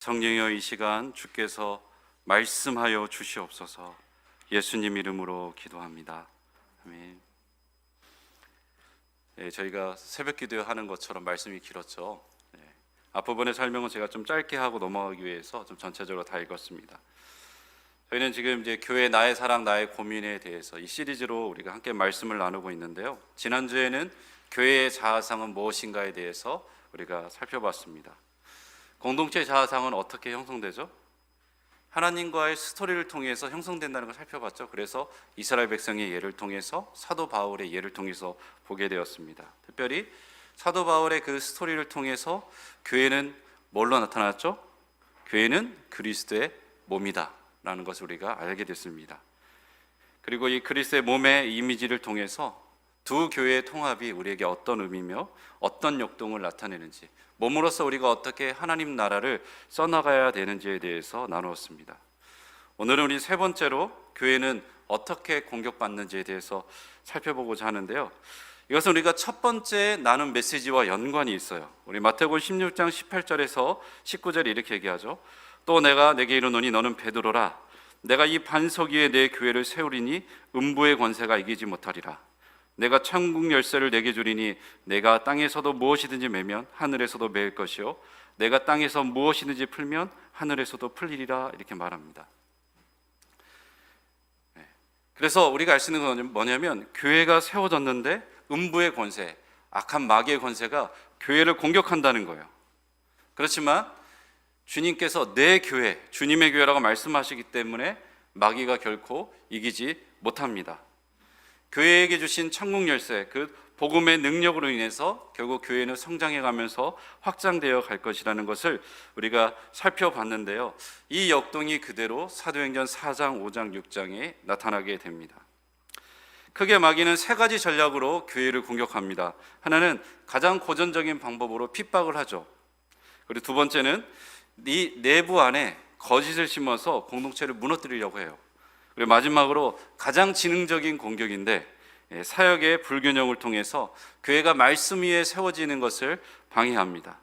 성령여, 이 시간 주께서 말씀하여 주시옵소서. 예수님 이름으로 기도합니다. 아멘. 저희가 새벽 기도하는 것처럼 말씀이 길었죠. 앞부분의 설명은 제가 좀 짧게 하고 넘어가기 위해서 좀 전체적으로 다 읽었습니다. 저희는 지금 이제 교회 나의 사랑 나의 고민에 대해서 이 시리즈로 우리가 함께 말씀을 나누고 있는데요. 지난주에는 교회의 자아상은 무엇인가에 대해서 우리가 살펴봤습니다. 공동체 자아상은 어떻게 형성되죠? 하나님과의 스토리를 통해서 형성된다는 걸 살펴봤죠. 그래서 이스라엘 백성의 예를 통해서 사도 바울의 예를 통해서 보게 되었습니다. 특별히 사도 바울의 그 스토리를 통해서 교회는 뭘로 나타났죠? 교회는 그리스도의 몸이다 라는 것을 우리가 알게 됐습니다. 그리고 이 그리스도의 몸의 이미지를 통해서 두 교회의 통합이 우리에게 어떤 의미며 어떤 역동을 나타내는지, 몸으로서 우리가 어떻게 하나님 나라를 써나가야 되는지에 대해서 나누었습니다. 오늘은 우리 세 번째로 교회는 어떻게 공격받는지에 대해서 살펴보고자 하는데요. 이것은 우리가 첫 번째 나눈 메시지와 연관이 있어요. 우리 마태복음 16장 18절에서 19절에 이렇게 얘기하죠. 또 내가 내게 이르노니 너는 베드로라. 내가 이 반석 위에 내 교회를 세우리니 음부의 권세가 이기지 못하리라. 내가 천국 열쇠를 내게 주리니 내가 땅에서도 무엇이든지 매면 하늘에서도 매일 것이요 내가 땅에서 무엇이든지 풀면 하늘에서도 풀리리라. 이렇게 말합니다. 그래서 우리가 알 수 있는 건 뭐냐면, 교회가 세워졌는데 음부의 권세, 악한 마귀의 권세가 교회를 공격한다는 거예요. 그렇지만 주님께서 내 교회, 주님의 교회라고 말씀하시기 때문에 마귀가 결코 이기지 못합니다. 교회에게 주신 천국 열쇠, 그 복음의 능력으로 인해서 결국 교회는 성장해 가면서 확장되어 갈 것이라는 것을 우리가 살펴봤는데요. 이 역동이 그대로 사도행전 4장, 5장, 6장에 나타나게 됩니다. 크게 마귀는 세 가지 전략으로 교회를 공격합니다. 하나는 가장 고전적인 방법으로 핍박을 하죠. 그리고 두 번째는 이 내부 안에 거짓을 심어서 공동체를 무너뜨리려고 해요. 그리고 마지막으로 가장 지능적인 공격인데, 사역의 불균형을 통해서 교회가 말씀 위에 세워지는 것을 방해합니다.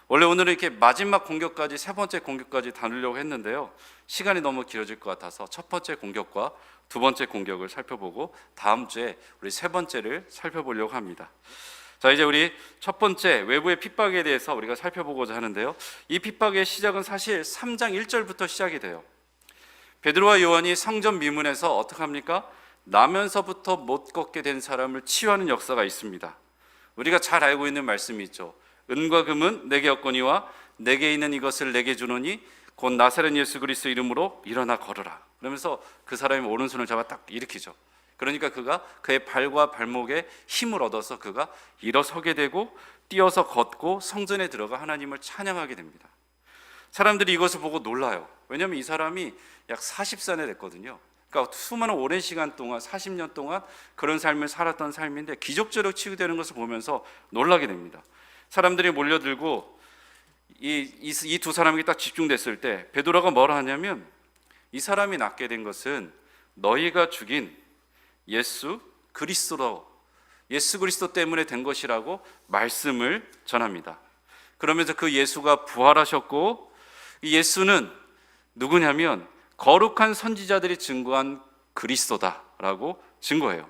원래 오늘은 이렇게 마지막 공격까지, 세 번째 공격까지 다루려고 했는데요. 시간이 너무 길어질 것 같아서 첫 번째 공격과 두 번째 공격을 살펴보고 다음 주에 우리 세 번째를 살펴보려고 합니다. 자, 이제 우리 첫 번째 외부의 핍박에 대해서 우리가 살펴보고자 하는데요. 이 핍박의 시작은 사실 3장 1절부터 시작이 돼요. 베드로와 요한이 성전 미문에서 어떻게 합니까? 나면서부터 못 걷게 된 사람을 치유하는 역사가 있습니다. 우리가 잘 알고 있는 말씀이 있죠. 은과 금은 내게 없거니와 내게 있는 이것을 내게 주노니 곧 나사렛 예수 그리스도 이름으로 일어나 걸어라. 그러면서 그 사람이 오른손을 잡아 딱 일으키죠. 그러니까 그가 그의 발과 발목에 힘을 얻어서 그가 일어서게 되고 뛰어서 걷고 성전에 들어가 하나님을 찬양하게 됩니다. 사람들이 이것을 보고 놀라요. 왜냐하면 이 사람이 약 40살이 됐거든요. 그러니까 수많은 오랜 시간 동안, 40년 동안 그런 삶을 살았던 삶인데 기적적으로 치유되는 것을 보면서 놀라게 됩니다. 사람들이 몰려들고 이 두 사람에게 딱 집중됐을 때 베드로가 뭐라 하냐면, 이 사람이 낫게 된 것은 너희가 죽인 예수 그리스도 때문에 된 것이라고 말씀을 전합니다. 그러면서 그 예수가 부활하셨고, 이 예수는 누구냐면 거룩한 선지자들이 증거한 그리스도다라고 증거해요.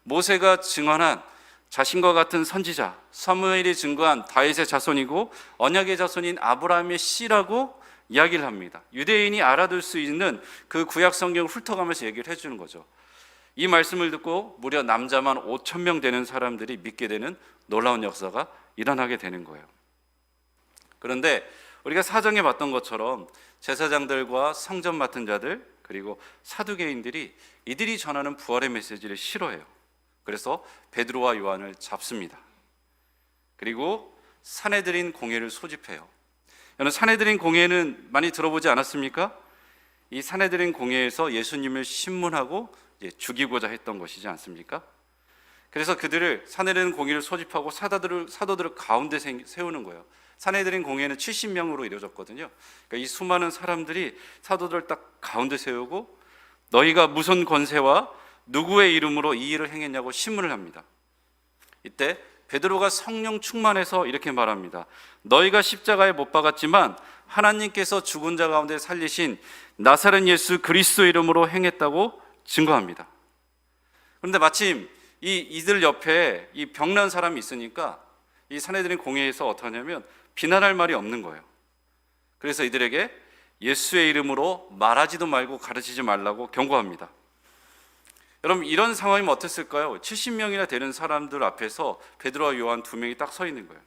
모세가 증언한 자신과 같은 선지자, 사무엘이 증거한 다윗의 자손이고 언약의 자손인 아브라함의 씨라고 이야기를 합니다. 유대인이 알아들 수 있는 그 구약 성경을 훑어가면서 얘기를 해주는 거죠. 이 말씀을 듣고 무려 남자만 5,000명 되는 사람들이 믿게 되는 놀라운 역사가 일어나게 되는 거예요. 그런데 우리가 사정에 봤던 것처럼 제사장들과 성전 맡은 자들, 그리고 사두개인들이 이들이 전하는 부활의 메시지를 싫어해요. 그래서 베드로와 요한을 잡습니다. 그리고 산헤드린 공회를 소집해요. 여러분, 산헤드린 공회는 많이 들어보지 않았습니까? 이 산헤드린 공회에서 예수님을 신문하고 죽이고자 했던 것이지 않습니까? 그래서 그들을, 산헤드린 공회를 소집하고 사도들을 가운데 세우는 거예요. 산헤드린 공회는 70명으로 이루어졌거든요. 그러니까 이 수많은 사람들이 사도들을 딱 가운데 세우고 너희가 무슨 권세와 누구의 이름으로 이 일을 행했냐고 신문을 합니다. 이때 베드로가 성령 충만해서 이렇게 말합니다. 너희가 십자가에 못 박았지만 하나님께서 죽은 자 가운데 살리신 나사렛 예수 그리스도 이름으로 행했다고 증거합니다. 그런데 마침 이들 옆에 이 병난 사람이 있으니까 이 사내들인 공회에서 어떻게 하냐면 비난할 말이 없는 거예요. 그래서 이들에게 예수의 이름으로 말하지도 말고 가르치지 말라고 경고합니다. 여러분, 이런 상황이면 어땠을까요? 70명이나 되는 사람들 앞에서 베드로와 요한 두 명이 딱 서 있는 거예요.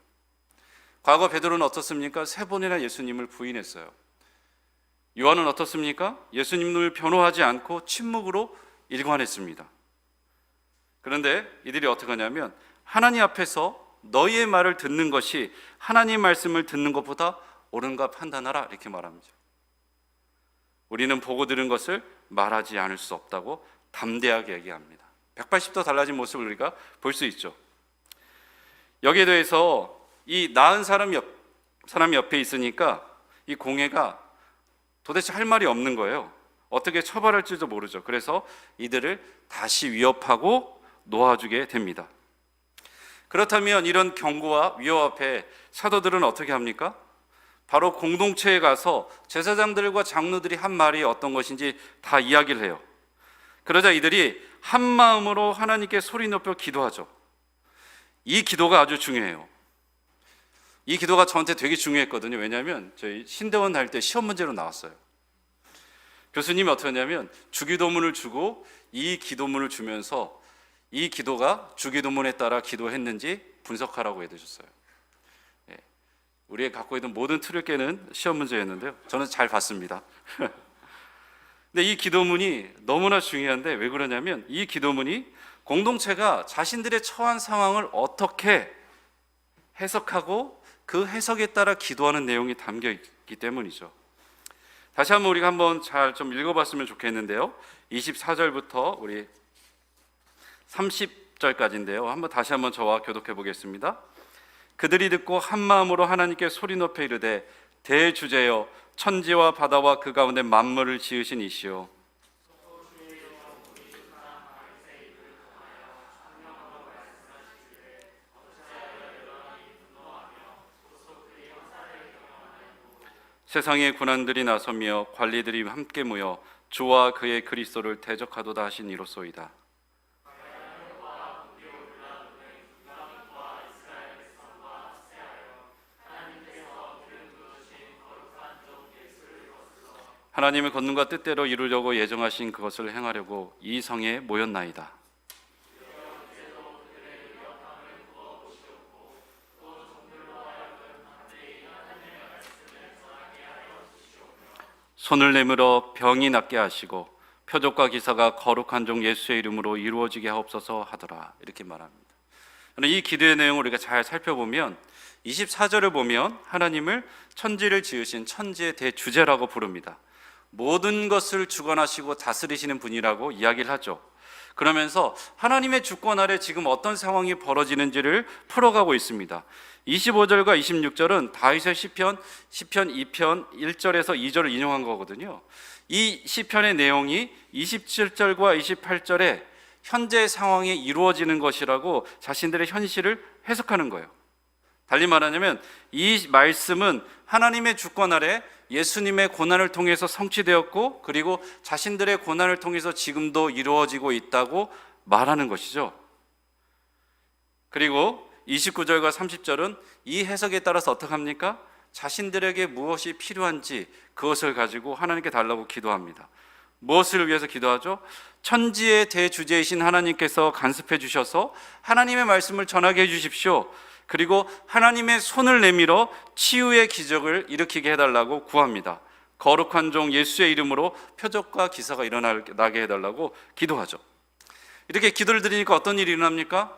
과거 베드로는 어떻습니까? 3번이나 예수님을 부인했어요. 요한은 어떻습니까? 예수님을 변호하지 않고 침묵으로 일관했습니다. 그런데 이들이 어떻게 하냐면 하나님 앞에서 너희의 말을 듣는 것이 하나님 말씀을 듣는 것보다 옳은가 판단하라, 이렇게 말합니다. 우리는 보고 들은 것을 말하지 않을 수 없다고 담대하게 얘기합니다. 180도 달라진 모습을 우리가 볼 수 있죠. 여기에 대해서 이 나은 사람이 옆에 있으니까 이 공회가 도대체 할 말이 없는 거예요. 어떻게 처벌할지도 모르죠. 그래서 이들을 다시 위협하고 놓아주게 됩니다. 그렇다면 이런 경고와 위협 앞에 사도들은 어떻게 합니까? 바로 공동체에 가서 제사장들과 장로들이 한 말이 어떤 것인지 다 이야기를 해요. 그러자 이들이 한 마음으로 하나님께 소리 높여 기도하죠. 이 기도가 아주 중요해요. 이 기도가 저한테 되게 중요했거든요. 왜냐하면 저희 신대원 다닐 때 시험 문제로 나왔어요. 교수님이 어떻게 하냐면 주기도문을 주고 이 기도문을 주면서 이 기도가 주기도문에 따라 기도했는지 분석하라고 해주셨어요. 우리가 갖고 있는 모든 틀을 깨는 시험 문제였는데요. 저는 잘 봤습니다. 근데 이 기도문이 너무나 중요한데 왜 그러냐면 이 기도문이 공동체가 자신들의 처한 상황을 어떻게 해석하고 그 해석에 따라 기도하는 내용이 담겨 있기 때문이죠. 다시 한번 우리가 한번 잘 좀 읽어봤으면 좋겠는데요. 24절부터 우리 30절까지인데요. 다시 한번 저와 교독해 보겠습니다. 그들이 듣고 한 마음으로 하나님께 소리 높여 이르되 대주제여 천지와 바다와 그 가운데 만물을 지으신 이시오 세상의 군안들이 나서며 관리들이 함께 모여 주와 그의 그리스도를 대적하도다 하신 이로소이다. 하나님의 권능과 뜻대로 이루려고 예정하신 그것을 행하려고 이 성에 모였나이다. 손을 내밀어 병이 낫게 하시고 표적과 기사가 거룩한 종 예수의 이름으로 이루어지게 하옵소서 하더라, 이렇게 말합니다. 이 기도의 내용을 우리가 잘 살펴보면 24절을 보면 하나님을 천지를 지으신 천지의 대주제라고 부릅니다. 모든 것을 주관하시고 다스리시는 분이라고 이야기를 하죠. 그러면서 하나님의 주권 아래 지금 어떤 상황이 벌어지는지를 풀어가고 있습니다. 25절과 26절은 다윗의 시편 2편 1절에서 2절을 인용한 거거든요. 이 시편의 내용이 27절과 28절에 현재 상황이 이루어지는 것이라고 자신들의 현실을 해석하는 거예요. 달리 말하자면 이 말씀은 하나님의 주권 아래 예수님의 고난을 통해서 성취되었고 그리고 자신들의 고난을 통해서 지금도 이루어지고 있다고 말하는 것이죠. 그리고 29절과 30절은 이 해석에 따라서 어떻게 합니까? 자신들에게 무엇이 필요한지 그것을 가지고 하나님께 달라고 기도합니다. 무엇을 위해서 기도하죠? 천지의 대주제이신 하나님께서 간섭해 주셔서 하나님의 말씀을 전하게 해 주십시오. 그리고 하나님의 손을 내밀어 치유의 기적을 일으키게 해달라고 구합니다. 거룩한 종 예수의 이름으로 표적과 기사가 일어나게 해달라고 기도하죠. 이렇게 기도를 드리니까 어떤 일이 일어납니까?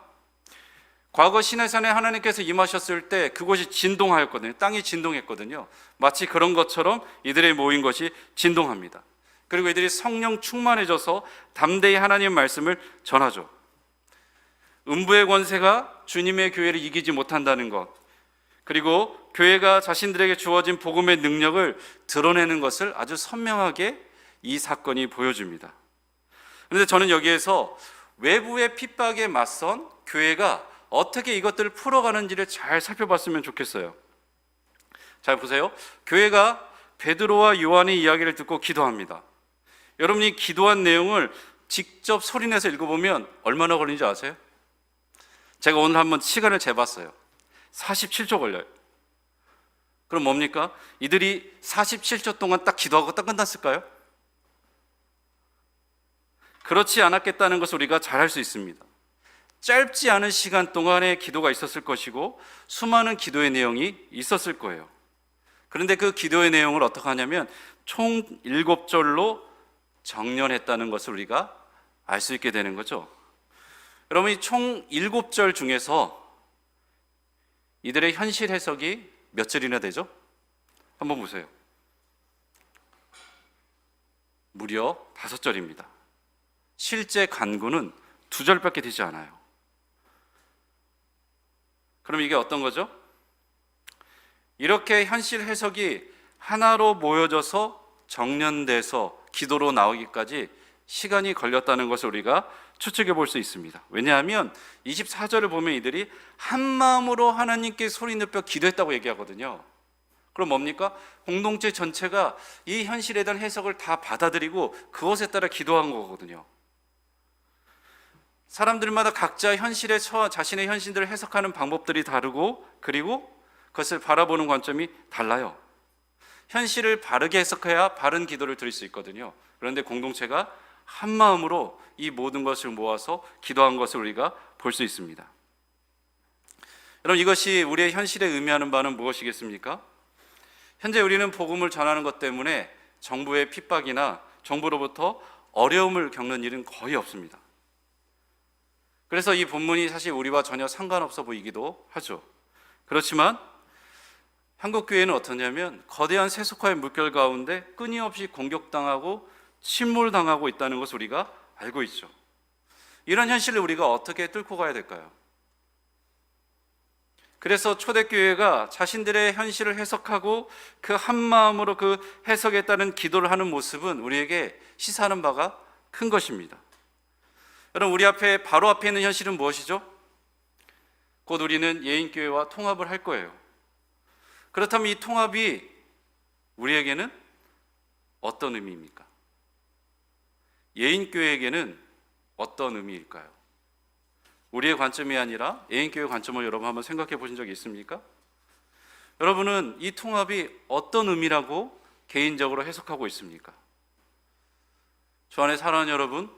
과거 시내산에 하나님께서 임하셨을 때 그곳이 진동하였거든요. 땅이 진동했거든요. 마치 그런 것처럼 이들의 모인 것이 진동합니다. 그리고 이들이 성령 충만해져서 담대히 하나님의 말씀을 전하죠. 음부의 권세가 주님의 교회를 이기지 못한다는 것, 그리고 교회가 자신들에게 주어진 복음의 능력을 드러내는 것을 아주 선명하게 이 사건이 보여줍니다. 그런데 저는 여기에서 외부의 핍박에 맞선 교회가 어떻게 이것들을 풀어가는지를 잘 살펴봤으면 좋겠어요. 잘 보세요. 교회가 베드로와 요한의 이야기를 듣고 기도합니다. 여러분이 기도한 내용을 직접 소리내서 읽어보면 얼마나 걸리는지 아세요? 제가 오늘 한번 시간을 재봤어요. 47초 걸려요. 그럼 뭡니까? 이들이 47초 동안 딱 기도하고 딱 끝났을까요? 그렇지 않았겠다는 것을 우리가 잘 알 수 있습니다. 짧지 않은 시간 동안의 기도가 있었을 것이고 수많은 기도의 내용이 있었을 거예요. 그런데 그 기도의 내용을 어떻게 하냐면 총 7절로 정렬했다는 것을 우리가 알 수 있게 되는 거죠. 여러분, 이 총 7절 중에서 이들의 현실 해석이 몇 절이나 되죠? 한번 보세요. 무려 5절입니다. 실제 간구는 2절밖에 되지 않아요. 그럼 이게 어떤 거죠? 이렇게 현실 해석이 하나로 모여져서 정련돼서 기도로 나오기까지 시간이 걸렸다는 것을 우리가 추측해 볼 수 있습니다. 왜냐하면 24절을 보면 이들이 한 마음으로 하나님께 소리 높여 기도했다고 얘기하거든요. 그럼 뭡니까? 공동체 전체가 이 현실에 대한 해석을 다 받아들이고 그것에 따라 기도한 거거든요. 사람들마다 각자 현실에 처한 자신의 현실들을 해석하는 방법들이 다르고 그리고 그것을 바라보는 관점이 달라요. 현실을 바르게 해석해야 바른 기도를 드릴 수 있거든요. 그런데 공동체가 한 마음으로 이 모든 것을 모아서 기도한 것을 우리가 볼 수 있습니다. 여러분, 이것이 우리의 현실에 의미하는 바는 무엇이겠습니까? 현재 우리는 복음을 전하는 것 때문에 정부의 핍박이나 정부로부터 어려움을 겪는 일은 거의 없습니다. 그래서 이 본문이 사실 우리와 전혀 상관없어 보이기도 하죠. 그렇지만 한국 교회는 어떠냐면 거대한 세속화의 물결 가운데 끊임없이 공격당하고 침몰당하고 있다는 것을 우리가 알고 있죠. 이런 현실을 우리가 어떻게 뚫고 가야 될까요? 그래서 초대교회가 자신들의 현실을 해석하고 그 한마음으로 그 해석에 따른 기도를 하는 모습은 우리에게 시사하는 바가 큰 것입니다. 여러분, 우리 앞에 바로 앞에 있는 현실은 무엇이죠? 곧 우리는 예인교회와 통합을 할 거예요. 그렇다면 이 통합이 우리에게는 어떤 의미입니까? 예인교회에게는 어떤 의미일까요? 우리의 관점이 아니라 예인교회 관점을 여러분 한번 생각해 보신 적이 있습니까? 여러분은 이 통합이 어떤 의미라고 개인적으로 해석하고 있습니까? 저 안에 사랑하는 여러분,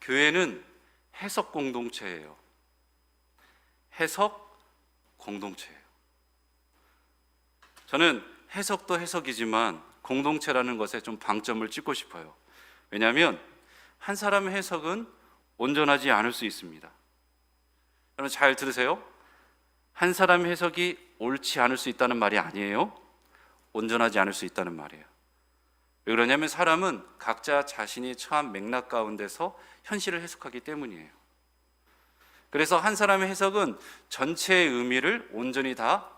교회는 해석 공동체예요. 해석 공동체예요. 저는 해석도 해석이지만 공동체라는 것에 좀 방점을 찍고 싶어요. 왜냐하면 한 사람의 해석은 온전하지 않을 수 있습니다. 여러분 잘 들으세요. 한 사람의 해석이 옳지 않을 수 있다는 말이 아니에요. 온전하지 않을 수 있다는 말이에요. 왜 그러냐면 사람은 각자 자신이 처한 맥락 가운데서 현실을 해석하기 때문이에요. 그래서 한 사람의 해석은 전체의 의미를 온전히 다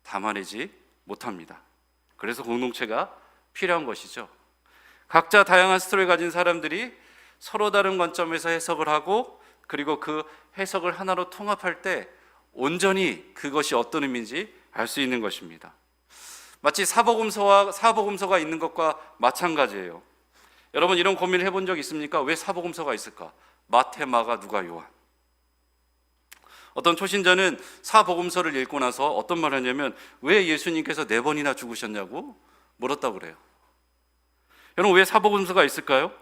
담아내지 못합니다. 그래서 공동체가 필요한 것이죠. 각자 다양한 스토리를 가진 사람들이 서로 다른 관점에서 해석을 하고 그리고 그 해석을 하나로 통합할 때 온전히 그것이 어떤 의미인지 알 수 있는 것입니다. 마치 사복음서가 있는 것과 마찬가지예요. 여러분 이런 고민을 해본 적 있습니까? 왜 사복음서가 있을까? 마태, 마가, 누가, 요한. 어떤 초신자는 사복음서를 읽고 나서 어떤 말을 하냐면 왜 예수님께서 4번이나 죽으셨냐고 물었다고 그래요. 여러분 왜 사복음서가 있을까요?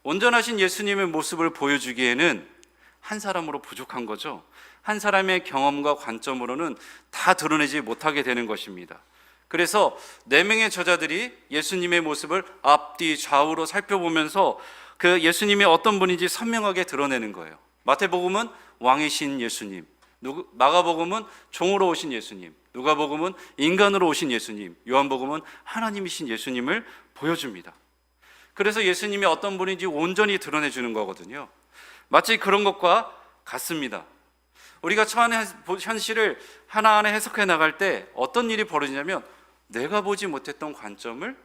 온전하신 예수님의 모습을 보여주기에는 한 사람으로 부족한 거죠. 한 사람의 경험과 관점으로는 다 드러내지 못하게 되는 것입니다. 그래서 4명의 저자들이 예수님의 모습을 앞뒤 좌우로 살펴보면서 그 예수님이 어떤 분인지 선명하게 드러내는 거예요. 마태복음은 왕이신 예수님, 마가복음은 종으로 오신 예수님, 누가복음은 인간으로 오신 예수님, 요한복음은 하나님이신 예수님을 보여줍니다. 그래서 예수님이 어떤 분인지 온전히 드러내주는 거거든요. 마치 그런 것과 같습니다. 우리가 처한 현실을 하나하나 해석해 나갈 때 어떤 일이 벌어지냐면 내가 보지 못했던 관점을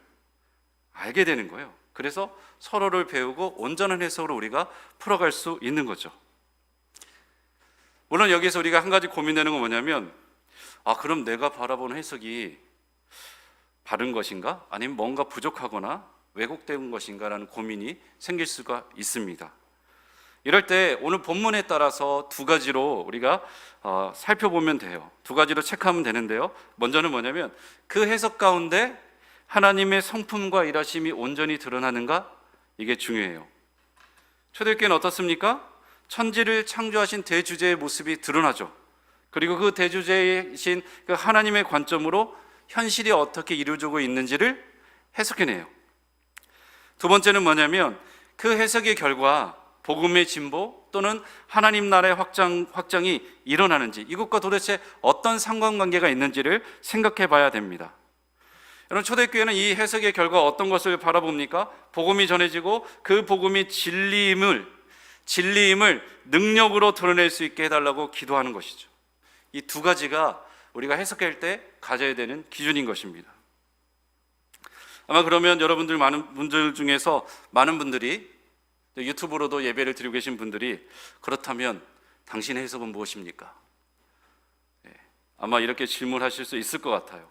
알게 되는 거예요. 그래서 서로를 배우고 온전한 해석으로 우리가 풀어갈 수 있는 거죠. 물론 여기서 우리가 한 가지 고민되는 건 뭐냐면 그럼 내가 바라보는 해석이 바른 것인가? 아니면 뭔가 부족하거나 왜곡된 것인가라는 고민이 생길 수가 있습니다. 이럴 때 오늘 본문에 따라서 두 가지로 우리가 살펴보면 돼요. 두 가지로 체크하면 되는데요. 먼저는 뭐냐면 그 해석 가운데 하나님의 성품과 일하심이 온전히 드러나는가? 이게 중요해요. 초대교회는 어떻습니까? 천지를 창조하신 대주제의 모습이 드러나죠. 그리고 그 대주제이신 그 하나님의 관점으로 현실이 어떻게 이루어지고 있는지를 해석해내요. 두 번째는 뭐냐면 그 해석의 결과 복음의 진보 또는 하나님 나라의 확장이 일어나는지, 이것과 도대체 어떤 상관관계가 있는지를 생각해 봐야 됩니다. 여러분, 초대교회는 이 해석의 결과 어떤 것을 바라봅니까? 복음이 전해지고 그 복음이 진리임을 능력으로 드러낼 수 있게 해달라고 기도하는 것이죠. 이 두 가지가 우리가 해석할 때 가져야 되는 기준인 것입니다. 아마 그러면 여러분들 많은 분들 중에서 많은 분들이 유튜브로도 예배를 드리고 계신 분들이 그렇다면 당신의 해석은 무엇입니까? 아마 이렇게 질문하실 수 있을 것 같아요.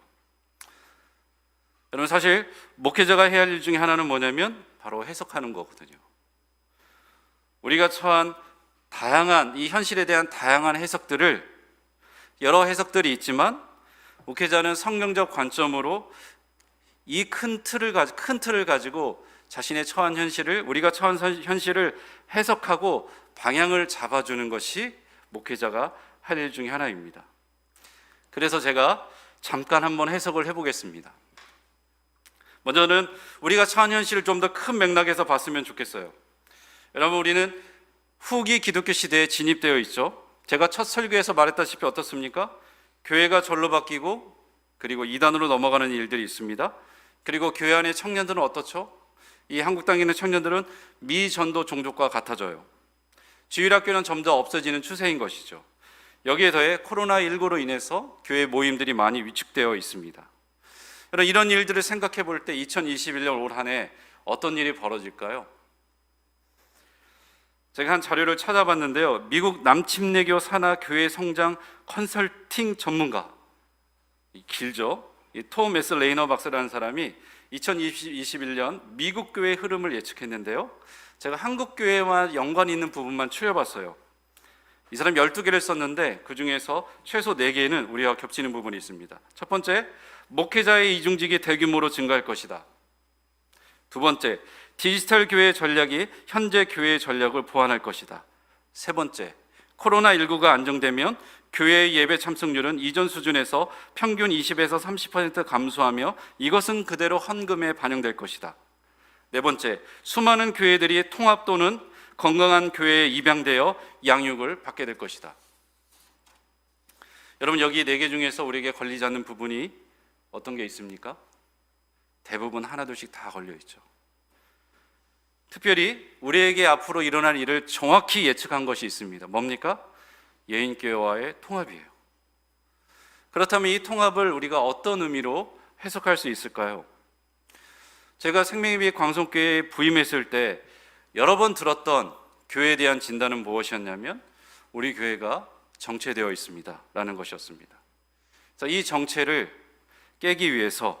여러분, 사실 목회자가 해야 할 일 중에 하나는 뭐냐면 바로 해석하는 거거든요. 우리가 처한 다양한 이 현실에 대한 다양한 해석들을, 여러 해석들이 있지만 목회자는 성경적 관점으로 이 큰 틀을 가지고 자신의 처한 현실을, 우리가 처한 현실을 해석하고 방향을 잡아주는 것이 목회자가 할 일 중에 하나입니다. 그래서 제가 잠깐 한번 해석을 해보겠습니다. 먼저는 우리가 처한 현실을 좀 더 큰 맥락에서 봤으면 좋겠어요. 여러분, 우리는 후기 기독교 시대에 진입되어 있죠. 제가 첫 설교에서 말했다시피 어떻습니까? 교회가 절로 바뀌고 그리고 이단으로 넘어가는 일들이 있습니다. 그리고 교회 안의 청년들은 어떻죠? 이 한국 땅에 있는 청년들은 미전도 종족과 같아져요. 주일학교는 점점 없어지는 추세인 것이죠. 여기에 더해 코로나19로 인해서 교회 모임들이 많이 위축되어 있습니다. 여러분, 이런 일들을 생각해 볼 때 2021년 올 한 해 어떤 일이 벌어질까요? 제가 한 자료를 찾아봤는데요. 미국 남침례교 산하 교회 성장 컨설팅 전문가, 길죠? 톰 S. 레이너 박사라는 사람이 2021년 미국 교회의 흐름을 예측했는데요. 제가 한국 교회와 연관이 있는 부분만 추려봤어요. 이 사람 12개를 썼는데 그 중에서 최소 4개는 우리와 겹치는 부분이 있습니다. 첫 번째, 목회자의 이중직이 대규모로 증가할 것이다. 두 번째, 디지털 교회 전략이 현재 교회의 전략을 보완할 것이다. 세 번째, 코로나19가 안정되면 교회의 예배 참석률은 이전 수준에서 평균 20에서 30% 감소하며 이것은 그대로 헌금에 반영될 것이다. 네 번째, 수많은 교회들이 통합 또는 건강한 교회에 입양되어 양육을 받게 될 것이다. 여러분, 여기 4개 중에서 우리에게 걸리지 않는 부분이 어떤 게 있습니까? 대부분 하나둘씩 다 걸려있죠. 특별히 우리에게 앞으로 일어날 일을 정확히 예측한 것이 있습니다. 뭡니까? 예인교회와의 통합이에요. 그렇다면 이 통합을 우리가 어떤 의미로 해석할 수 있을까요? 제가 생명의 빛 광성교회에 부임했을 때 여러 번 들었던 교회에 대한 진단은 무엇이었냐면 우리 교회가 정체되어 있습니다 라는 것이었습니다. 그래서 이 정체를 깨기 위해서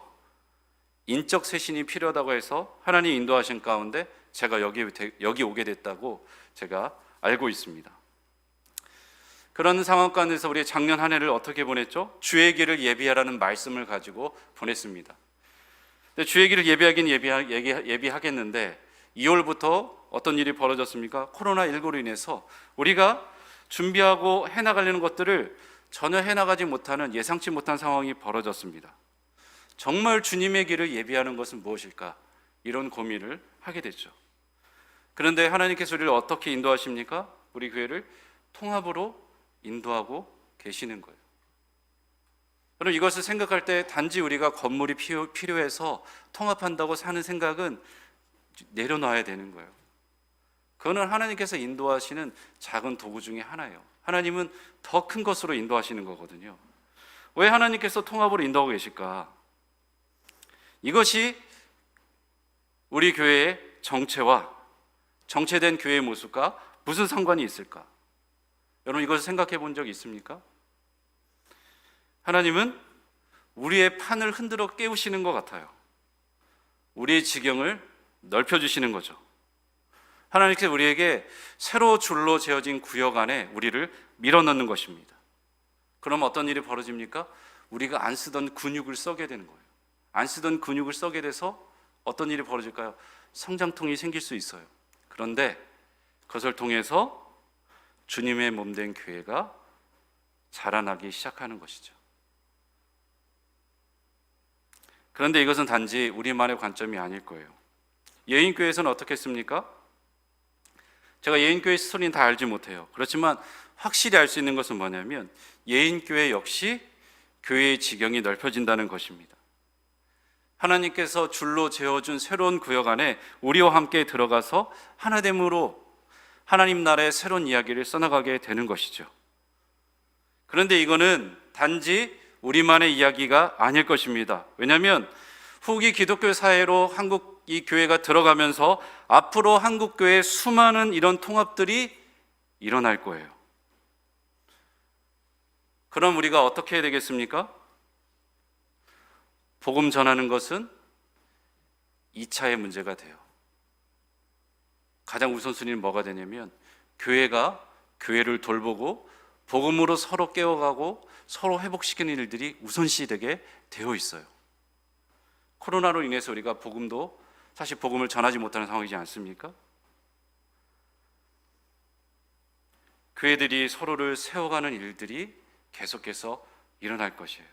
인적 쇄신이 필요하다고 해서 하나님 인도하신 가운데 제가 여기 오게 됐다고 제가 알고 있습니다. 그런 상황 가운데서 우리 작년 한 해를 어떻게 보냈죠? 주의 길을 예비하라는 말씀을 가지고 보냈습니다. 근데 주의 길을 예비하긴 예비하겠는데 2월부터 어떤 일이 벌어졌습니까? 코로나19로 인해서 우리가 준비하고 해나가려는 것들을 전혀 해나가지 못하는 예상치 못한 상황이 벌어졌습니다. 정말 주님의 길을 예비하는 것은 무엇일까? 이런 고민을 하게 됐죠. 그런데 하나님께서 우리를 어떻게 인도하십니까? 우리 교회를 통합으로 인도하고 계시는 거예요. 여러분, 이것을 생각할 때 단지 우리가 건물이 필요해서 통합한다고 사는 생각은 내려놔야 되는 거예요. 그거는 하나님께서 인도하시는 작은 도구 중에 하나예요. 하나님은 더 큰 것으로 인도하시는 거거든요. 왜 하나님께서 통합으로 인도하고 계실까? 이것이 우리 교회의 정체와 정체된 교회의 모습과 무슨 상관이 있을까? 여러분, 이것을 생각해 본 적 있습니까? 하나님은 우리의 판을 흔들어 깨우시는 것 같아요. 우리의 지경을 넓혀주시는 거죠. 하나님께서 우리에게 새로 줄로 재어진 구역 안에 우리를 밀어넣는 것입니다. 그럼 어떤 일이 벌어집니까? 우리가 안 쓰던 근육을 써게 되는 거예요. 안 쓰던 근육을 써게 돼서 어떤 일이 벌어질까요? 성장통이 생길 수 있어요. 그런데 그것을 통해서 주님의 몸된 교회가 자라나기 시작하는 것이죠. 그런데 이것은 단지 우리만의 관점이 아닐 거예요. 예인교회에서는 어떻게 했습니까? 제가 예인교회 스토리는 다 알지 못해요. 그렇지만 확실히 알 수 있는 것은 뭐냐면 예인교회 역시 교회의 지경이 넓혀진다는 것입니다. 하나님께서 줄로 재어준 새로운 구역 안에 우리와 함께 들어가서 하나됨으로 하나님 나라의 새로운 이야기를 써나가게 되는 것이죠. 그런데 이거는 단지 우리만의 이야기가 아닐 것입니다. 왜냐하면 후기 기독교 사회로 한국 이 교회가 들어가면서 앞으로 한국 교회에 수많은 이런 통합들이 일어날 거예요. 그럼 우리가 어떻게 해야 되겠습니까? 복음 전하는 것은 2차의 문제가 돼요. 가장 우선순위는 뭐가 되냐면 교회가 교회를 돌보고 복음으로 서로 깨워가고 서로 회복시키는 일들이 우선시 되게 되어 있어요. 코로나로 인해서 우리가 복음도 사실 복음을 전하지 못하는 상황이지 않습니까? 교회들이 서로를 세워가는 일들이 계속해서 일어날 것이에요.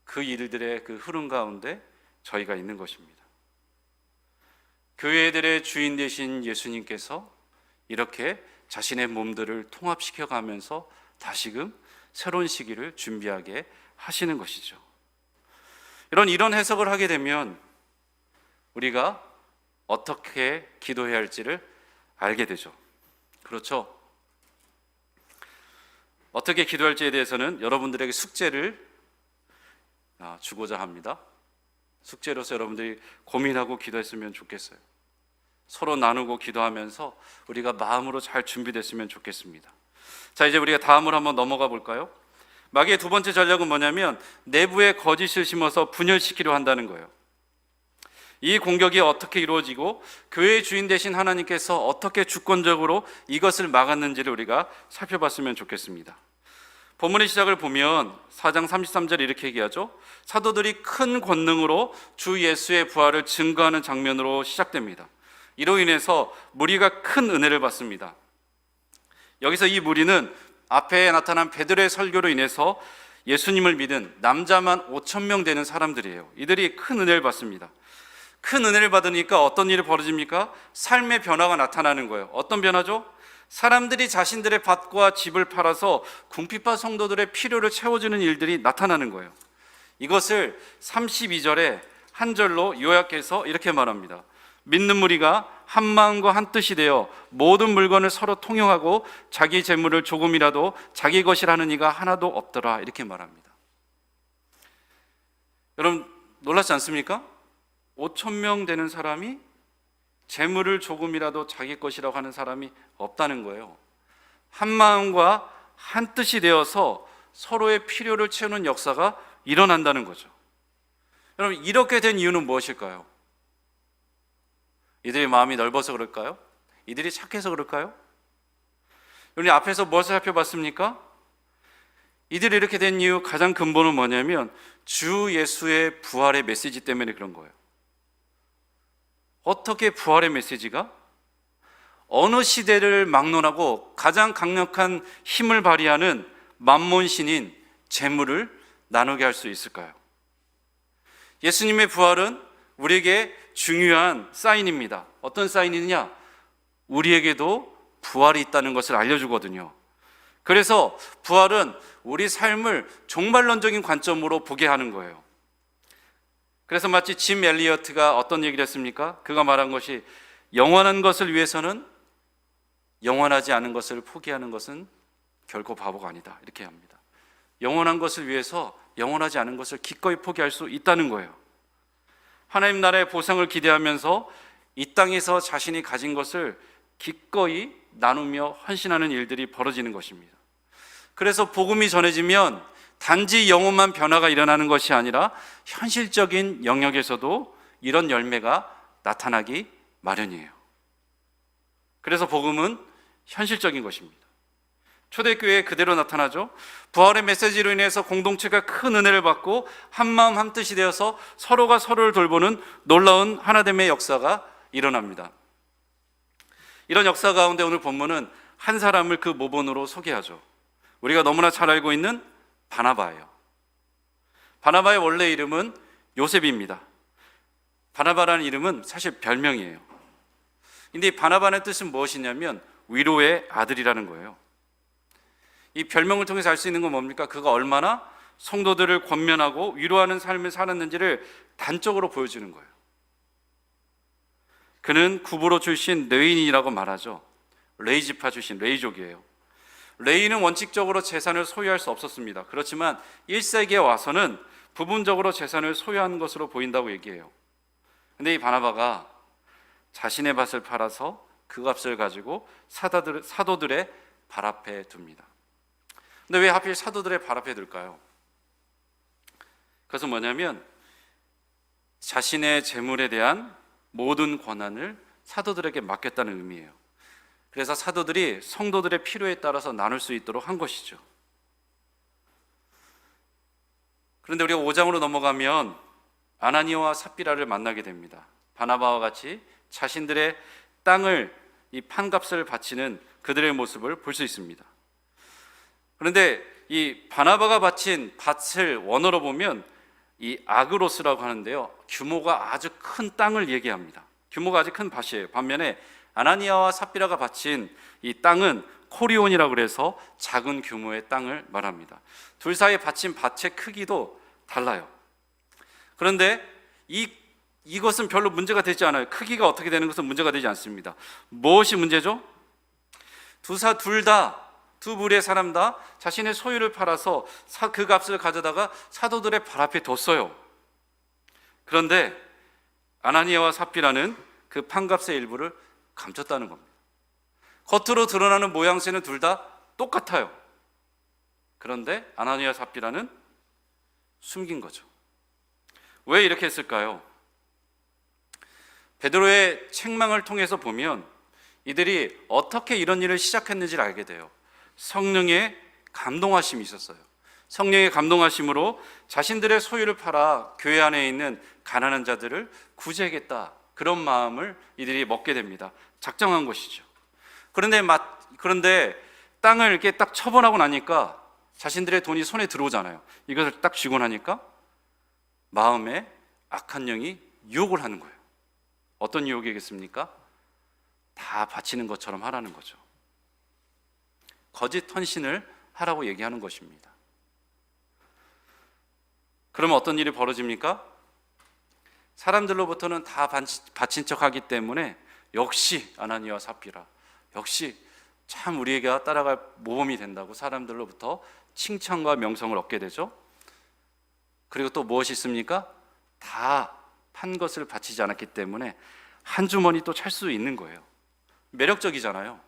그 일들의 그 흐름 가운데 저희가 있는 것입니다. 교회들의 주인 되신 예수님께서 이렇게 자신의 몸들을 통합시켜 가면서 다시금 새로운 시기를 준비하게 하시는 것이죠. 이런 해석을 하게 되면 우리가 어떻게 기도해야 할지를 알게 되죠. 그렇죠? 어떻게 기도할지에 대해서는 여러분들에게 숙제를 주고자 합니다. 숙제로서 여러분들이 고민하고 기도했으면 좋겠어요. 서로 나누고 기도하면서 우리가 마음으로 잘 준비됐으면 좋겠습니다. 자, 이제 우리가 다음으로 한번 넘어가 볼까요? 마귀의 두 번째 전략은 뭐냐면 내부에 거짓을 심어서 분열시키려 한다는 거예요. 이 공격이 어떻게 이루어지고 교회의 주인 되신 하나님께서 어떻게 주권적으로 이것을 막았는지를 우리가 살펴봤으면 좋겠습니다. 본문의 시작을 보면 4장 33절에 이렇게 얘기하죠. 사도들이 큰 권능으로 주 예수의 부활을 증거하는 장면으로 시작됩니다. 이로 인해서 무리가 큰 은혜를 받습니다. 여기서 이 무리는 앞에 나타난 베드로의 설교로 인해서 예수님을 믿은 남자만 5,000명 되는 사람들이에요. 이들이 큰 은혜를 받습니다. 큰 은혜를 받으니까 어떤 일이 벌어집니까? 삶의 변화가 나타나는 거예요. 어떤 변화죠? 사람들이 자신들의 밭과 집을 팔아서 궁핍한 성도들의 필요를 채워주는 일들이 나타나는 거예요. 이것을 32절에 한 절로 요약해서 이렇게 말합니다. 믿는 무리가 한 마음과 한 뜻이 되어 모든 물건을 서로 통용하고 자기 재물을 조금이라도 자기 것이라는 이가 하나도 없더라, 이렇게 말합니다. 여러분 놀랍지 않습니까? 5,000명 되는 사람이 재물을 조금이라도 자기 것이라고 하는 사람이 없다는 거예요. 한 마음과 한 뜻이 되어서 서로의 필요를 채우는 역사가 일어난다는 거죠. 여러분 이렇게 된 이유는 무엇일까요? 이들의 마음이 넓어서 그럴까요? 이들이 착해서 그럴까요? 우리 앞에서 무엇을 살펴봤습니까? 이들이 이렇게 된 이유 가장 근본은 뭐냐면 주 예수의 부활의 메시지 때문에 그런 거예요. 어떻게 부활의 메시지가 어느 시대를 막론하고 가장 강력한 힘을 발휘하는 만몬신인 재물을 나누게 할 수 있을까요? 예수님의 부활은 우리에게 중요한 사인입니다. 어떤 사인이냐? 우리에게도 부활이 있다는 것을 알려주거든요. 그래서 부활은 우리 삶을 종말론적인 관점으로 보게 하는 거예요. 그래서 마치 짐 엘리어트가 어떤 얘기를 했습니까? 그가 말한 것이 영원한 것을 위해서는 영원하지 않은 것을 포기하는 것은 결코 바보가 아니다, 이렇게 합니다. 영원한 것을 위해서 영원하지 않은 것을 기꺼이 포기할 수 있다는 거예요. 하나님 나라의 보상을 기대하면서 이 땅에서 자신이 가진 것을 기꺼이 나누며 헌신하는 일들이 벌어지는 것입니다. 그래서 복음이 전해지면 단지 영혼만 변화가 일어나는 것이 아니라 현실적인 영역에서도 이런 열매가 나타나기 마련이에요. 그래서 복음은 현실적인 것입니다. 초대교회에 그대로 나타나죠. 부활의 메시지로 인해서 공동체가 큰 은혜를 받고 한마음 한뜻이 되어서 서로가 서로를 돌보는 놀라운 하나됨의 역사가 일어납니다. 이런 역사 가운데 오늘 본문은 한 사람을 그 모본으로 소개하죠. 우리가 너무나 잘 알고 있는 바나바예요. 바나바의 원래 이름은 요셉입니다. 바나바라는 이름은 사실 별명이에요. 근데 이 바나바의 뜻은 무엇이냐면 위로의 아들이라는 거예요. 이 별명을 통해서 알 수 있는 건 뭡니까? 그가 얼마나 성도들을 권면하고 위로하는 삶을 살았는지를 단적으로 보여주는 거예요. 그는 구브로 출신 레인이라고 말하죠. 레이지파 출신 레이족이에요. 레이는 원칙적으로 재산을 소유할 수 없었습니다. 그렇지만 1세기에 와서는 부분적으로 재산을 소유한 것으로 보인다고 얘기해요. 근데 이 바나바가 자신의 밭을 팔아서 그 값을 가지고 사도들의 발 앞에 둡니다. 근데 왜 하필 사도들의 발 앞에 둘까요? 그것은 뭐냐면 자신의 재물에 대한 모든 권한을 사도들에게 맡겼다는 의미예요. 그래서 사도들이 성도들의 필요에 따라서 나눌 수 있도록 한 것이죠. 그런데 우리가 5장으로 넘어가면 아나니아와 삽비라를 만나게 됩니다. 바나바와 같이 자신들의 땅을 이 판값을 바치는 그들의 모습을 볼 수 있습니다. 그런데 이 바나바가 바친 밭을 원어로 보면 이 아그로스라고 하는데요, 규모가 아주 큰 땅을 얘기합니다. 규모가 아주 큰 밭이에요. 반면에 아나니아와 삽비라가 바친 이 땅은 코리온이라고 그래서 작은 규모의 땅을 말합니다. 둘 사이에 바친 밭의 크기도 달라요. 그런데 이것은 별로 문제가 되지 않아요. 크기가 어떻게 되는 것은 문제가 되지 않습니다. 무엇이 문제죠? 두 부류의 사람 다 자신의 소유를 팔아서 그 값을 가져다가 사도들의 발 앞에 뒀어요. 그런데 아나니아와 삽비라는 그 판값의 일부를 감췄다는 겁니다. 겉으로 드러나는 모양새는 둘 다 똑같아요. 그런데 아나니아와 삽비라는 숨긴 거죠. 왜 이렇게 했을까요? 베드로의 책망을 통해서 보면 이들이 어떻게 이런 일을 시작했는지를 알게 돼요. 성령의 감동하심이 있었어요. 성령의 감동하심으로 자신들의 소유를 팔아 교회 안에 있는 가난한 자들을 구제하겠다, 그런 마음을 이들이 먹게 됩니다. 작정한 것이죠. 그런데 땅을 이렇게 딱 처분하고 나니까 자신들의 돈이 손에 들어오잖아요. 이것을 딱 쥐고 나니까 마음에 악한 영이 유혹을 하는 거예요. 어떤 유혹이겠습니까? 다 바치는 것처럼 하라는 거죠. 거짓 헌신을 하라고 얘기하는 것입니다. 그러면 어떤 일이 벌어집니까? 사람들로부터는 다 바친 척하기 때문에 역시 아나니아와 삽비라, 역시 참 우리에게 따라갈 모범이 된다고 사람들로부터 칭찬과 명성을 얻게 되죠. 그리고 또 무엇이 있습니까? 다 판 것을 바치지 않았기 때문에 한 주머니 또 찰 수 있는 거예요. 매력적이잖아요.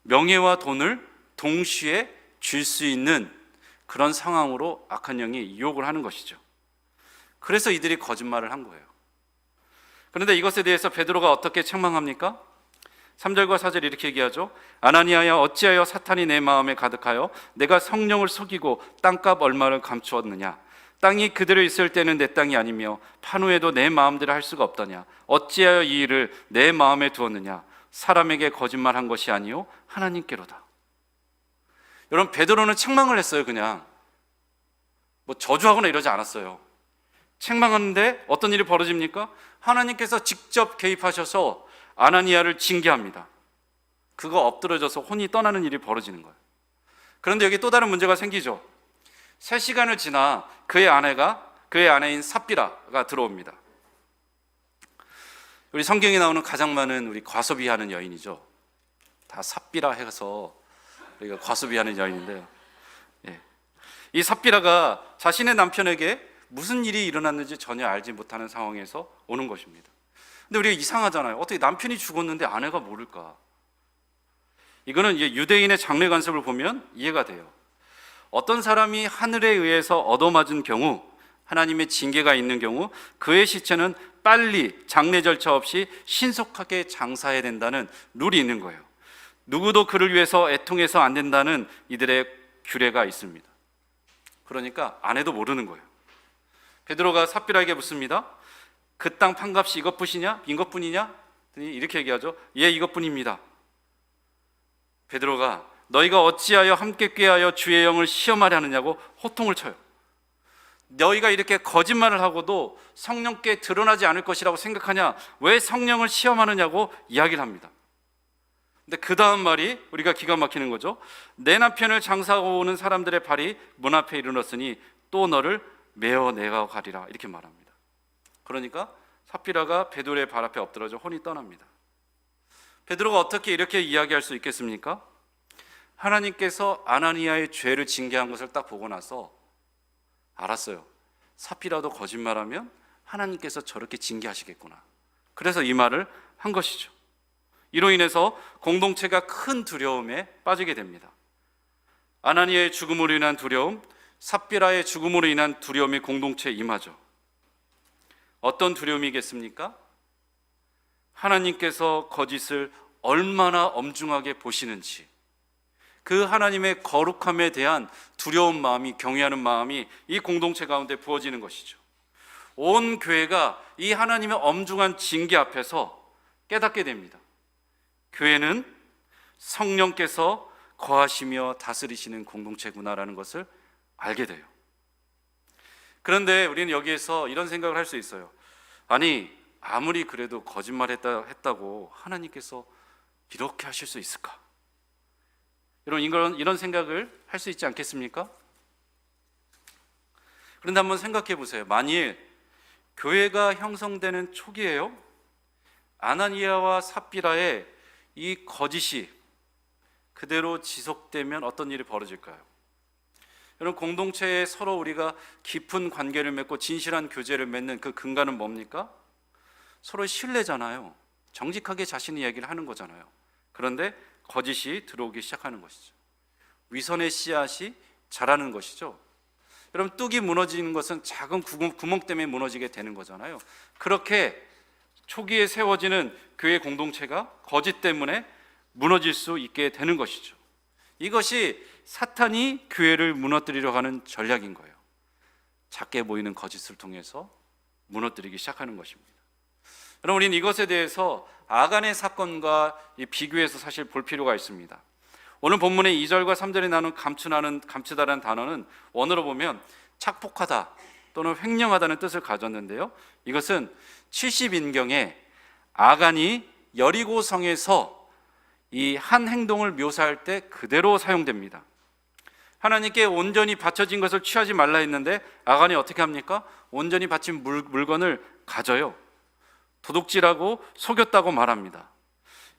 명예와 돈을 동시에 줄 수 있는 그런 상황으로 악한 영이 유혹을 하는 것이죠. 그래서 이들이 거짓말을 한 거예요. 그런데 이것에 대해서 베드로가 어떻게 책망합니까? 3절과 4절 이렇게 얘기하죠. 아나니아야, 어찌하여 사탄이 내 마음에 가득하여 내가 성령을 속이고 땅값 얼마를 감추었느냐? 땅이 그대로 있을 때는 내 땅이 아니며 판 후에도 내 마음대로 할 수가 없더냐? 어찌하여 이 일을 내 마음에 두었느냐? 사람에게 거짓말한 것이 아니요 하나님께로다. 여러분, 베드로는 책망을 했어요. 그냥 저주하거나 이러지 않았어요. 책망하는데 어떤 일이 벌어집니까? 하나님께서 직접 개입하셔서 아나니아를 징계합니다. 그거 엎드러져서 혼이 떠나는 일이 벌어지는 거예요. 그런데 여기 또 다른 문제가 생기죠. 3시간을 지나 그의 아내인 삽비라가 들어옵니다. 우리 성경에 나오는 가장 많은 우리 과소비하는 여인이죠. 다 삽비라 해서 우리가 과소비하는 여인인데요. 이 삽비라가 자신의 남편에게 무슨 일이 일어났는지 전혀 알지 못하는 상황에서 오는 것입니다. 근데 우리가 이상하잖아요. 어떻게 남편이 죽었는데 아내가 모를까? 이거는 이제 유대인의 장례 관습을 보면 이해가 돼요. 어떤 사람이 하늘에 의해서 얻어맞은 경우, 하나님의 징계가 있는 경우 그의 시체는 빨리 장례 절차 없이 신속하게 장사해야 된다는 룰이 있는 거예요. 누구도 그를 위해서 애통해서 안 된다는 이들의 규례가 있습니다. 그러니까 안 해도 모르는 거예요. 베드로가 삽비라에게 묻습니다. 그 땅 판값이 이것뿐이냐? 이렇게 얘기하죠. 예, 이것뿐입니다. 베드로가 너희가 어찌하여 함께 꾀하여 주의 영을 시험하려 하느냐고 호통을 쳐요. 너희가 이렇게 거짓말을 하고도 성령께 드러나지 않을 것이라고 생각하냐? 왜 성령을 시험하느냐고 이야기를 합니다. 근데 그 다음 말이 우리가 기가 막히는 거죠. 내 남편을 장사하고 오는 사람들의 발이 문 앞에 이르렀으니 또 너를 메어 내가 가리라, 이렇게 말합니다. 그러니까 삽비라가 베드로의 발 앞에 엎드러져 혼이 떠납니다. 베드로가 어떻게 이렇게 이야기할 수 있겠습니까? 하나님께서 아나니아의 죄를 징계한 것을 딱 보고 나서 알았어요. 삽비라도 거짓말하면 하나님께서 저렇게 징계하시겠구나. 그래서 이 말을 한 것이죠. 이로 인해서 공동체가 큰 두려움에 빠지게 됩니다. 아나니아의 죽음으로 인한 두려움, 삽비라의 죽음으로 인한 두려움이 공동체에 임하죠. 어떤 두려움이겠습니까? 하나님께서 거짓을 얼마나 엄중하게 보시는지, 그 하나님의 거룩함에 대한 두려운 마음이, 경외하는 마음이 이 공동체 가운데 부어지는 것이죠. 온 교회가 이 하나님의 엄중한 징계 앞에서 깨닫게 됩니다. 교회는 성령께서 거하시며 다스리시는 공동체구나라는 것을 알게 돼요. 그런데 우리는 여기에서 이런 생각을 할 수 있어요. 아니, 아무리 그래도 거짓말했다고 하나님께서 이렇게 하실 수 있을까? 여러분, 이런 생각을 할 수 있지 않겠습니까? 그런데 한번 생각해 보세요. 만일 교회가 형성되는 초기에요, 아나니아와 삽비라의 이 거짓이 그대로 지속되면 어떤 일이 벌어질까요? 여러분, 공동체에 서로 우리가 깊은 관계를 맺고 진실한 교제를 맺는 그 근간은 뭡니까? 서로의 신뢰잖아요. 정직하게 자신의 이야기를 하는 거잖아요. 그런데 거짓이 들어오기 시작하는 것이죠. 위선의 씨앗이 자라는 것이죠. 여러분, 뚝이 무너지는 것은 작은 구멍 때문에 무너지게 되는 거잖아요. 그렇게 초기에 세워지는 교회 공동체가 거짓 때문에 무너질 수 있게 되는 것이죠. 이것이 사탄이 교회를 무너뜨리려고 하는 전략인 거예요. 작게 보이는 거짓을 통해서 무너뜨리기 시작하는 것입니다. 여러분, 우리는 이것에 대해서 아간의 사건과 비교해서 사실 볼 필요가 있습니다. 오늘 본문의 2절과 3절에 나눈 감추다라는 단어는 원어로 보면 착복하다 또는 횡령하다는 뜻을 가졌는데요, 이것은 70인경에 아간이 여리고성에서 이 한 행동을 묘사할 때 그대로 사용됩니다. 하나님께 온전히 바쳐진 것을 취하지 말라 했는데 아간이 어떻게 합니까? 온전히 바친 물건을 가져요. 도둑질하고 속였다고 말합니다.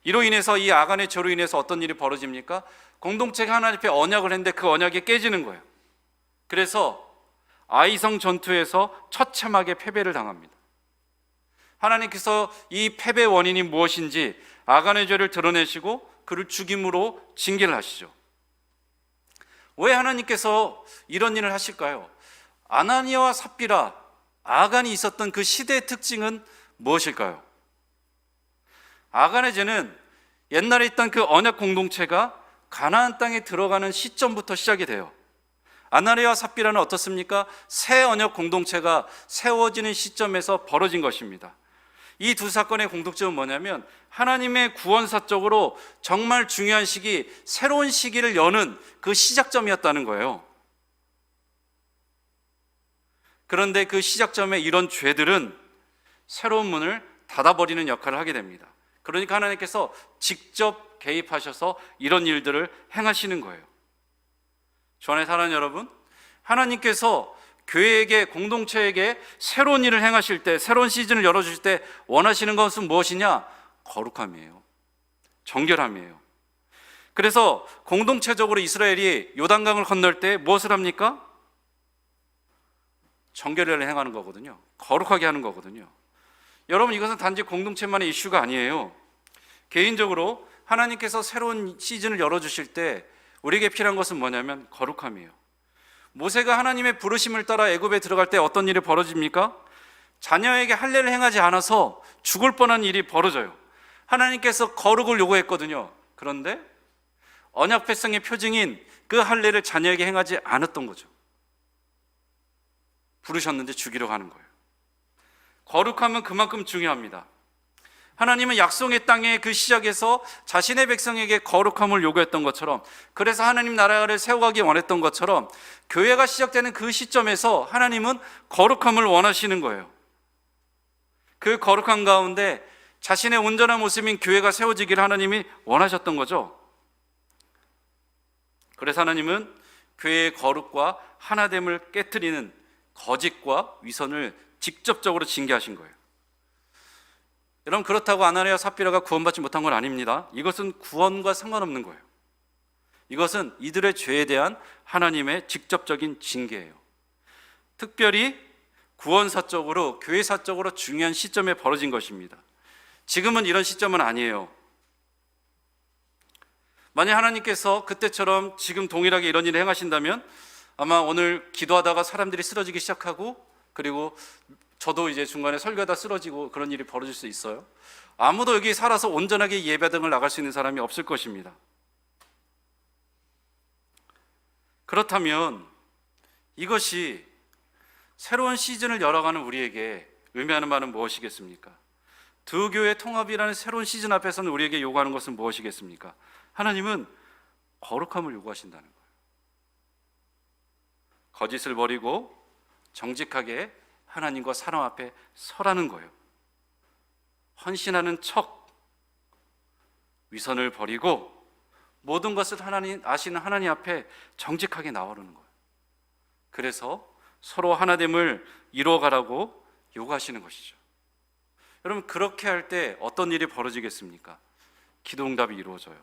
이로 인해서 이 아간의 죄로 인해서 어떤 일이 벌어집니까? 공동체가 하나님 앞에 언약을 했는데 그 언약이 깨지는 거예요. 그래서 아이성 전투에서 처참하게 패배를 당합니다. 하나님께서 이 패배 원인이 무엇인지 아간의 죄를 드러내시고 그를 죽임으로 징계를 하시죠. 왜 하나님께서 이런 일을 하실까요? 아나니아와 삽비라, 아간이 있었던 그 시대의 특징은 무엇일까요? 아간의 죄는 옛날에 있던 그 언약 공동체가 가나안 땅에 들어가는 시점부터 시작이 돼요. 아나니아와 삽비라는 어떻습니까? 새 언약 공동체가 세워지는 시점에서 벌어진 것입니다. 이 두 사건의 공통점은 뭐냐면 하나님의 구원사적으로 정말 중요한 시기, 새로운 시기를 여는 그 시작점이었다는 거예요. 그런데 그 시작점에 이런 죄들은 새로운 문을 닫아버리는 역할을 하게 됩니다. 그러니까 하나님께서 직접 개입하셔서 이런 일들을 행하시는 거예요. 주 안에 사랑하는 여러분, 하나님께서 교회에게, 공동체에게 새로운 일을 행하실 때, 새로운 시즌을 열어주실 때 원하시는 것은 무엇이냐? 거룩함이에요. 정결함이에요. 그래서 공동체적으로 이스라엘이 요단강을 건널 때 무엇을 합니까? 정결을 행하는 거거든요. 거룩하게 하는 거거든요. 여러분, 이것은 단지 공동체만의 이슈가 아니에요. 개인적으로 하나님께서 새로운 시즌을 열어주실 때 우리에게 필요한 것은 뭐냐면 거룩함이에요. 모세가 하나님의 부르심을 따라 애굽에 들어갈 때 어떤 일이 벌어집니까? 자녀에게 할례를 행하지 않아서 죽을 뻔한 일이 벌어져요. 하나님께서 거룩을 요구했거든요. 그런데 언약 백성의 표징인 그 할례를 자녀에게 행하지 않았던 거죠. 부르셨는데 죽이려고 하는 거예요. 거룩함은 그만큼 중요합니다. 하나님은 약속의 땅의 그 시작에서 자신의 백성에게 거룩함을 요구했던 것처럼, 그래서 하나님 나라를 세워가기 원했던 것처럼 교회가 시작되는 그 시점에서 하나님은 거룩함을 원하시는 거예요. 그 거룩함 가운데 자신의 온전한 모습인 교회가 세워지기를 하나님이 원하셨던 거죠. 그래서 하나님은 교회의 거룩과 하나됨을 깨트리는 거짓과 위선을 직접적으로 징계하신 거예요. 여러분, 그렇다고 아나니아와 삽비라가 구원받지 못한 건 아닙니다. 이것은 구원과 상관없는 거예요. 이것은 이들의 죄에 대한 하나님의 직접적인 징계예요. 특별히 구원사적으로, 교회사적으로 중요한 시점에 벌어진 것입니다. 지금은 이런 시점은 아니에요. 만약 하나님께서 그때처럼 지금 동일하게 이런 일을 행하신다면 아마 오늘 기도하다가 사람들이 쓰러지기 시작하고, 그리고 저도 이제 중간에 설교하다 쓰러지고 그런 일이 벌어질 수 있어요. 아무도 여기 살아서 온전하게 예배 등을 나갈 수 있는 사람이 없을 것입니다. 그렇다면 이것이 새로운 시즌을 열어가는 우리에게 의미하는 바는 무엇이겠습니까? 두 교회 통합이라는 새로운 시즌 앞에서는 우리에게 요구하는 것은 무엇이겠습니까? 하나님은 거룩함을 요구하신다는 거예요. 거짓을 버리고 정직하게 하나님과 사람 앞에 서라는 거예요. 헌신하는 척, 위선을 버리고 모든 것을 하나님 아시는 하나님 앞에 정직하게 나오라는 거예요. 그래서 서로 하나됨을 이루어가라고 요구하시는 것이죠. 여러분, 그렇게 할 때 어떤 일이 벌어지겠습니까? 기도응답이 이루어져요.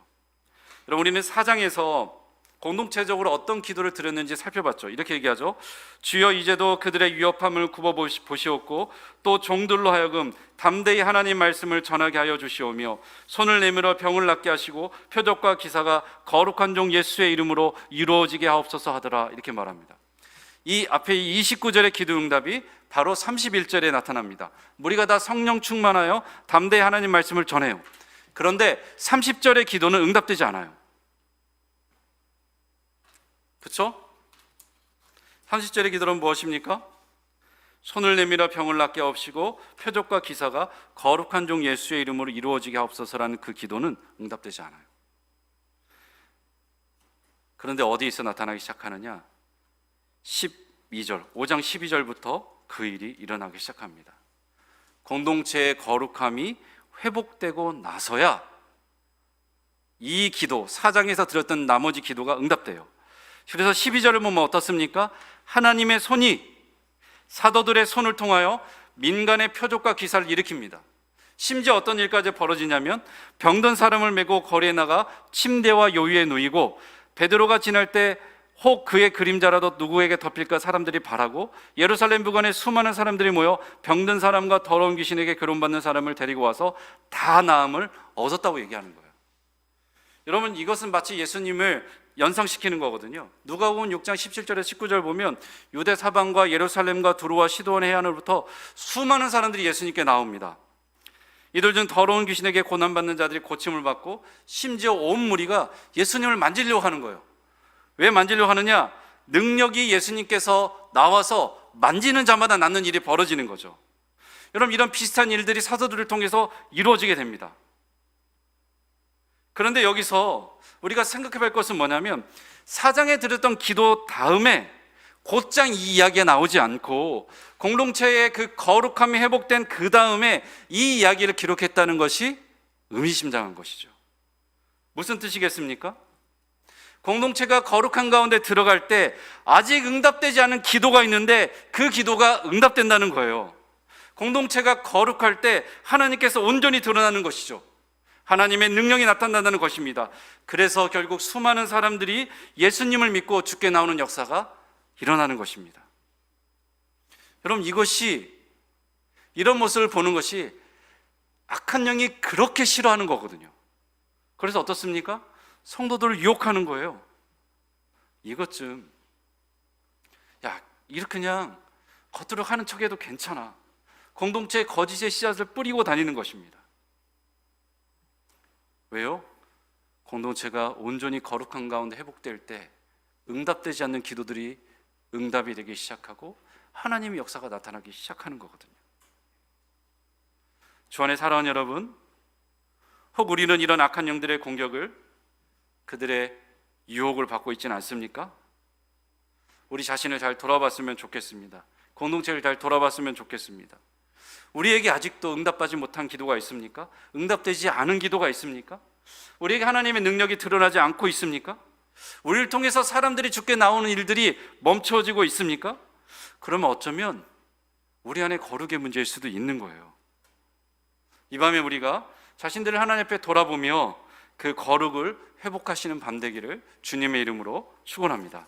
여러분, 우리는 4장에서 공동체적으로 어떤 기도를 드렸는지 살펴봤죠. 이렇게 얘기하죠. 주여, 이제도 그들의 위협함을 굽어보시옵고 또 종들로 하여금 담대히 하나님 말씀을 전하게 하여 주시오며 손을 내밀어 병을 낫게 하시고 표적과 기사가 거룩한 종 예수의 이름으로 이루어지게 하옵소서 하더라. 이렇게 말합니다. 이 앞에 29절의 기도응답이 바로 31절에 나타납니다. 우리가 다 성령 충만하여 담대히 하나님 말씀을 전해요. 그런데 30절의 기도는 응답되지 않아요. 그렇죠? 30절의 기도는 무엇입니까? 손을 내밀어 병을 낫게 하옵시고 표적과 기사가 거룩한 종 예수의 이름으로 이루어지게 하옵소서라는 그 기도는 응답되지 않아요. 그런데 어디에서 나타나기 시작하느냐? 12절, 5장 12절부터 그 일이 일어나기 시작합니다. 공동체의 거룩함이 회복되고 나서야 이 기도, 4장에서 드렸던 나머지 기도가 응답돼요. 그래서 12절을 보면 어떻습니까? 하나님의 손이 사도들의 손을 통하여 민간의 표적과 기사를 일으킵니다. 심지어 어떤 일까지 벌어지냐면 병든 사람을 메고 거리에 나가 침대와 요위에 누이고 베드로가 지날 때 혹 그의 그림자라도 누구에게 덮일까 사람들이 바라고 예루살렘 부근에 수많은 사람들이 모여 병든 사람과 더러운 귀신에게 괴로움받는 사람을 데리고 와서 다 나음을 얻었다고 얘기하는 거예요. 여러분, 이것은 마치 예수님을 연상시키는 거거든요. 누가복음 6장 17절에서 19절 보면 유대 사방과 예루살렘과 두루와 시돈 해안으로부터 수많은 사람들이 예수님께 나옵니다. 이들 중 더러운 귀신에게 고난받는 자들이 고침을 받고 심지어 온 무리가 예수님을 만지려고 하는 거예요. 왜 만지려고 하느냐? 능력이 예수님께서 나와서 만지는 자마다 낫는 일이 벌어지는 거죠. 여러분, 이런 비슷한 일들이 사도들을 통해서 이루어지게 됩니다. 그런데 여기서 우리가 생각해 볼 것은 뭐냐면 4장에 드렸던 기도 다음에 곧장 이 이야기가 나오지 않고 공동체의 그 거룩함이 회복된 그 다음에 이 이야기를 기록했다는 것이 의미심장한 것이죠. 무슨 뜻이겠습니까? 공동체가 거룩한 가운데 들어갈 때 아직 응답되지 않은 기도가 있는데 그 기도가 응답된다는 거예요. 공동체가 거룩할 때 하나님께서 온전히 드러나는 것이죠. 하나님의 능력이 나타난다는 것입니다. 그래서 결국 수많은 사람들이 예수님을 믿고 죽게 나오는 역사가 일어나는 것입니다. 여러분, 이런 모습을 보는 것이 악한 영이 그렇게 싫어하는 거거든요. 그래서 어떻습니까? 성도들을 유혹하는 거예요. 이것 좀, 야, 이렇게 그냥 겉으로 하는 척해도 괜찮아. 공동체에 거짓의 씨앗을 뿌리고 다니는 것입니다. 왜요? 공동체가 온전히 거룩한 가운데 회복될 때 응답되지 않는 기도들이 응답이 되기 시작하고 하나님의 역사가 나타나기 시작하는 거거든요. 주 안에 사랑하는 여러분, 혹 우리는 이런 악한 영들의 공격을, 그들의 유혹을 받고 있지는 않습니까? 우리 자신을 잘 돌아봤으면 좋겠습니다. 공동체를 잘 돌아봤으면 좋겠습니다. 우리에게 아직도 응답받지 못한 기도가 있습니까? 응답되지 않은 기도가 있습니까? 우리에게 하나님의 능력이 드러나지 않고 있습니까? 우리를 통해서 사람들이 죽게 나오는 일들이 멈춰지고 있습니까? 그러면 어쩌면 우리 안에 거룩의 문제일 수도 있는 거예요. 이 밤에 우리가 자신들을 하나님 앞에 돌아보며 그 거룩을 회복하시는 밤 되기를 주님의 이름으로 축원합니다.